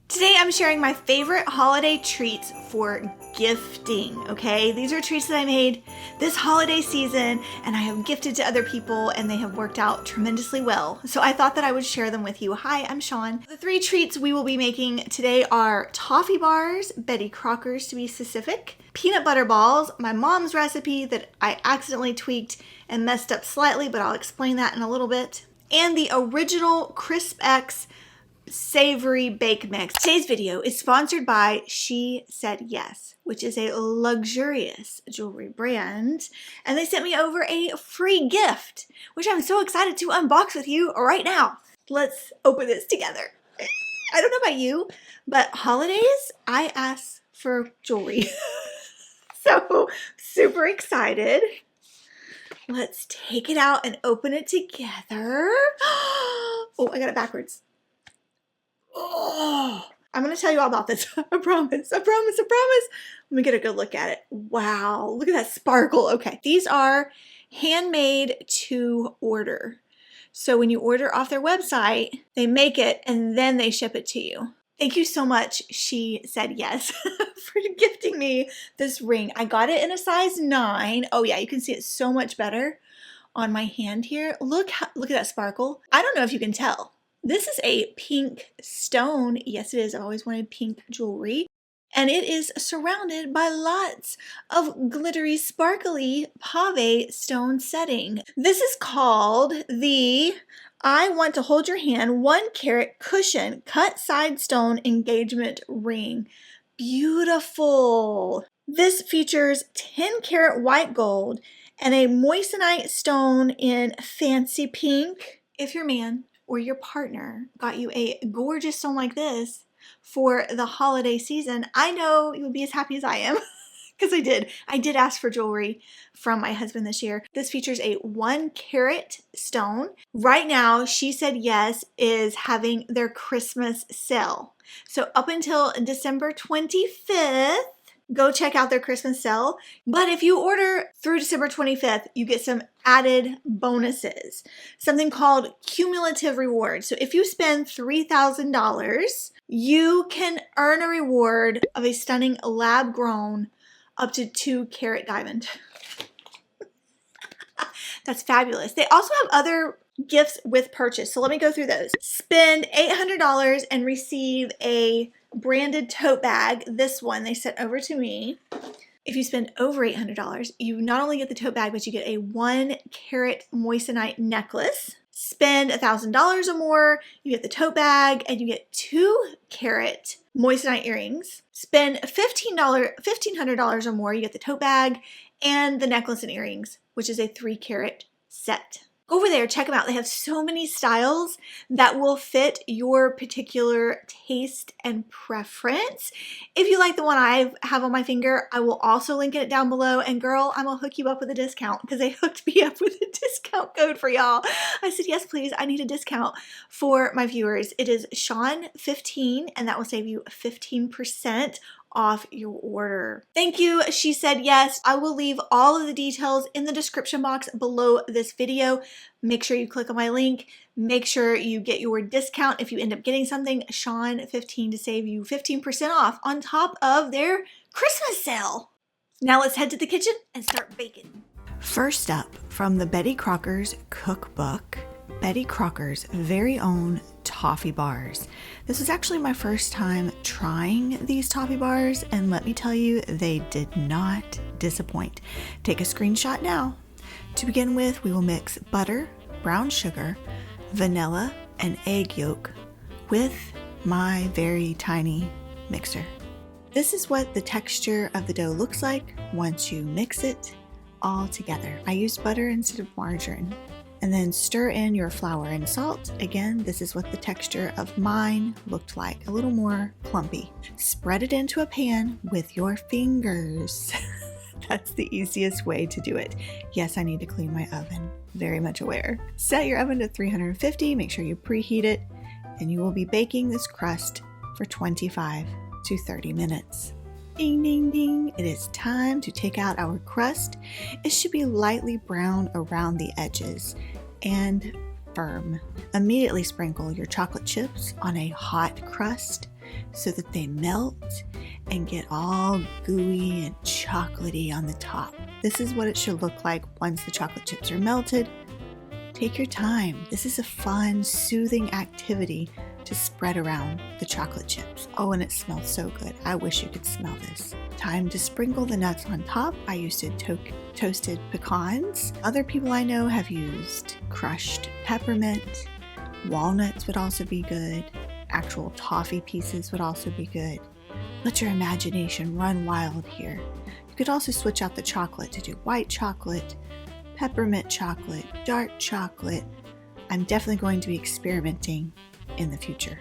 Today I'm sharing my favorite holiday treats for gifting, okay? These are treats that I made this holiday season and I have gifted to other people and they have worked out tremendously well. So I thought that I would share them with you. Hi, I'm Shawn. The three treats we will be making today are toffee bars, Betty Crocker's to be specific, peanut butter balls, my mom's recipe that I accidentally tweaked and messed up slightly, but I'll explain that in a little bit, and the original Crisp X savory bake mix. Today's video is sponsored by SheSaidYes, which is a luxurious jewelry brand, and they sent me over a free gift, which I'm so excited to unbox with you right now. Let's open this together. I don't know about you, but holidays, I ask for jewelry. So super excited. Let's take it out and open it together. Oh, I got it backwards. Oh, I'm going to tell you all about this. I promise. Let me get a good look at it. Wow, look at that sparkle. Okay, these are handmade to order. So when you order off their website, they make it and then they ship it to you. Thank you so much, SheSaidYes, for gifting me this ring. I got it in a size 9. Oh yeah, you can see it so much better on my hand here. Look at that sparkle. I don't know if you can tell. This is a pink stone. Yes, it is. I've always wanted pink jewelry. And it is surrounded by lots of glittery, sparkly pave stone setting. This is called the I Want to Hold Your Hand 1 carat cushion cut side stone engagement ring. Beautiful. This features 10 karat white gold and a moissanite stone in fancy pink. If your man or your partner got you a gorgeous stone like this for the holiday season, I know you would be as happy as I am because I did ask for jewelry from my husband this year. This features a 1 carat stone. Right now, SheSaidYes is having their Christmas sale. So up until December 25th, go check out their Christmas sale. But if you order through December 25th, you get some added bonuses, something called cumulative rewards. So if you spend $3,000, you can earn a reward of a stunning lab-grown up to 2 carat diamond. That's fabulous. They also have other gifts with purchase. So let me go through those. Spend $800 and receive a branded tote bag. This one they sent over to me. If you spend over $800, you not only get the tote bag, but you get a 1 carat moissanite necklace. Spend $1,000 or more, you get the tote bag, and you get 2 carat moissanite earrings. Spend $1,500 or more, you get the tote bag and the necklace and earrings, which is a 3 carat set. Go over there, check them out. They have so many styles that will fit your particular taste and preference. If you like the one I have on my finger, I will also link it down below. And girl, I'm gonna hook you up with a discount because they hooked me up with a discount code for y'all. I said, yes, please, I need a discount for my viewers. It is Shawn15 and that will save you 15% off your order. Thank you, SheSaidYes. I will leave all of the details in the description box below this video. Make sure you click on my link. Make sure you get your discount if you end up getting something, Shawn15, to save you 15% off on top of their Christmas sale. Now let's head to the kitchen and start baking. First up, from the Betty Crocker's cookbook, Betty Crocker's very own toffee bars. This was actually my first time trying these toffee bars, and let me tell you, they did not disappoint. Take a screenshot now. To begin with, we will mix butter, brown sugar, vanilla, and egg yolk with my very tiny mixer. This is what the texture of the dough looks like once you mix it all together. I used butter instead of margarine. And then stir in your flour and salt. Again, this is what the texture of mine looked like, a little more clumpy. Spread it into a pan with your fingers. That's the easiest way to do it. Yes, I need to clean my oven, very much aware. Set your oven to 350, make sure you preheat it, and you will be baking this crust for 25 to 30 minutes. Ding, ding, ding. It is time to take out our crust. It should be lightly brown around the edges and firm. Immediately sprinkle your chocolate chips on a hot crust. so that they melt and get all gooey and chocolatey on the top. This is what it should look like once the chocolate chips are melted. Take your time. This is a fun, soothing activity to spread around the chocolate chips. Oh, and it smells so good. I wish you could smell this. Time to sprinkle the nuts on top. I used toasted pecans. Other people I know have used crushed peppermint. Walnuts would also be good. Actual toffee pieces would also be good. Let your imagination run wild here. You could also switch out the chocolate to do white chocolate, peppermint chocolate, dark chocolate. I'm definitely going to be experimenting in the future.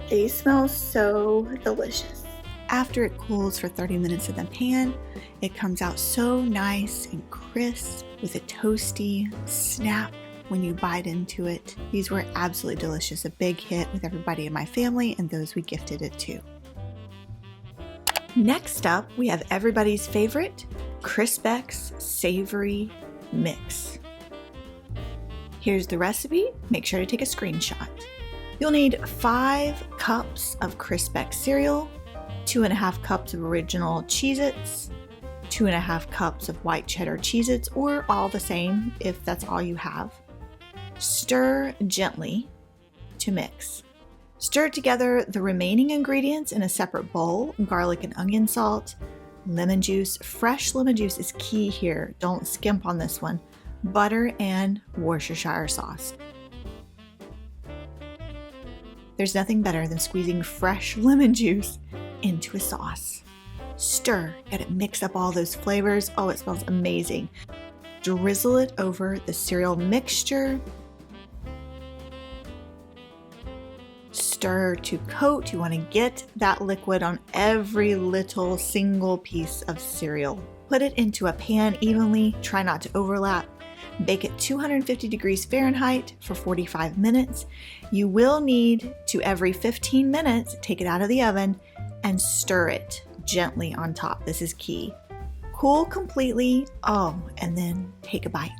They smell so delicious. After it cools for 30 minutes in the pan, it comes out so nice and crisp with a toasty snap when you bite into it. These were absolutely delicious, a big hit with everybody in my family and those we gifted it to. Next up, we have everybody's favorite Crispex Savory Mix. Here's the recipe. Make sure to take a screenshot. You'll need 5 cups of Crispex cereal, 2.5 cups of original Cheez-Its, 2.5 cups of white cheddar Cheez-Its, or all the same if that's all you have. Stir gently to mix. Stir together the remaining ingredients in a separate bowl: garlic and onion salt, lemon juice. Fresh lemon juice is key here. Don't skimp on this one. Butter and Worcestershire sauce. There's nothing better than squeezing fresh lemon juice into a sauce. Stir, get it mix up all those flavors. Oh, it smells amazing. Drizzle it over the cereal mixture. Stir to coat. You want to get that liquid on every little single piece of cereal. Put it into a pan evenly. Try not to overlap. Bake at 250 degrees Fahrenheit for 45 minutes. You will need to, every 15 minutes, take it out of the oven and stir it gently on top. This is key. Cool completely. Oh, and then take a bite.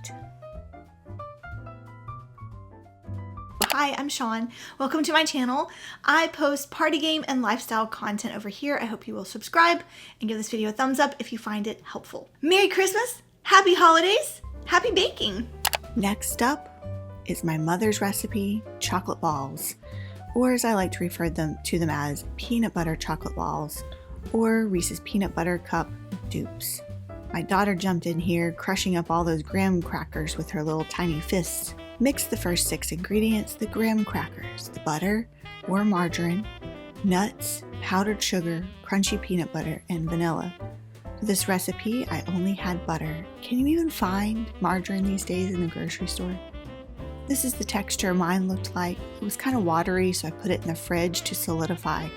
Hi, I'm Shawn. Welcome to my channel. I post party game and lifestyle content over here. I hope you will subscribe and give this video a thumbs up if you find it helpful. Merry Christmas, Happy Holidays, Happy baking. Next up is my mother's recipe, chocolate balls, or as I like to refer to them as peanut butter chocolate balls, or Reese's Peanut Butter Cup dupes. My daughter jumped in here, crushing up all those graham crackers with her little tiny fists. Mix the first 6 ingredients: the graham crackers, the butter or margarine, nuts, powdered sugar, crunchy peanut butter, and vanilla. For this recipe, I only had butter. Can you even find margarine these days in the grocery store? This is the texture mine looked like. It was kind of watery, so I put it in the fridge to solidify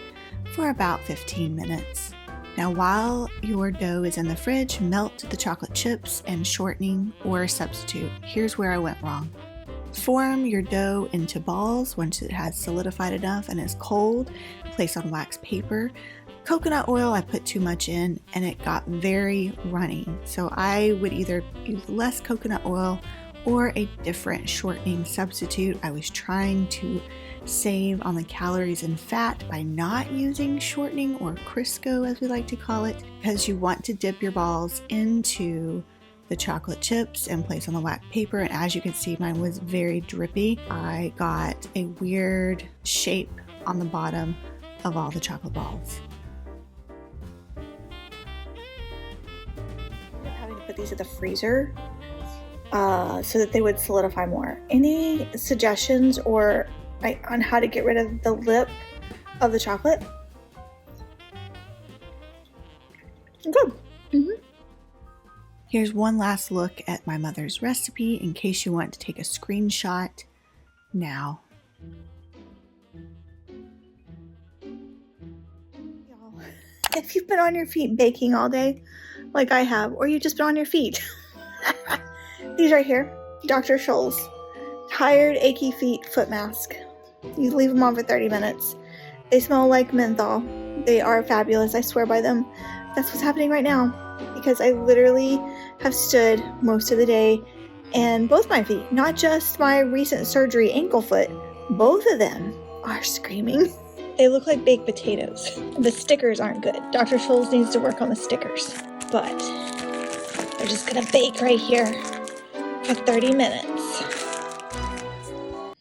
for about 15 minutes. Now, while your dough is in the fridge, melt the chocolate chips and shortening or substitute. Here's where I went wrong. Form your dough into balls once it has solidified enough and is cold. Place on wax paper. Coconut oil, I put too much in and it got very runny. So I would either use less coconut oil or a different shortening substitute. I was trying to save on the calories and fat by not using shortening, or Crisco as we like to call it, because you want to dip your balls into the chocolate chips and place on the wax paper. And as you can see, mine was very drippy. I got a weird shape on the bottom of all the chocolate balls. I'm having to put these in the freezer so that they would solidify more. Any suggestions or on how to get rid of the lip of the chocolate? Good. Here's one last look at my mother's recipe in case you want to take a screenshot now. If you've been on your feet baking all day, like I have, or you've just been on your feet, these right here, Dr. Scholl's Tired Achy Feet Foot Mask. You leave them on for 30 minutes. They smell like menthol. They are fabulous. I swear by them. That's what's happening right now, because I literally have stood most of the day, and both my feet, not just my recent surgery ankle foot, both of them are screaming They look like baked potatoes. The stickers aren't good. Dr. Scholl's needs to work on the stickers. But they're just gonna bake right here for 30 minutes.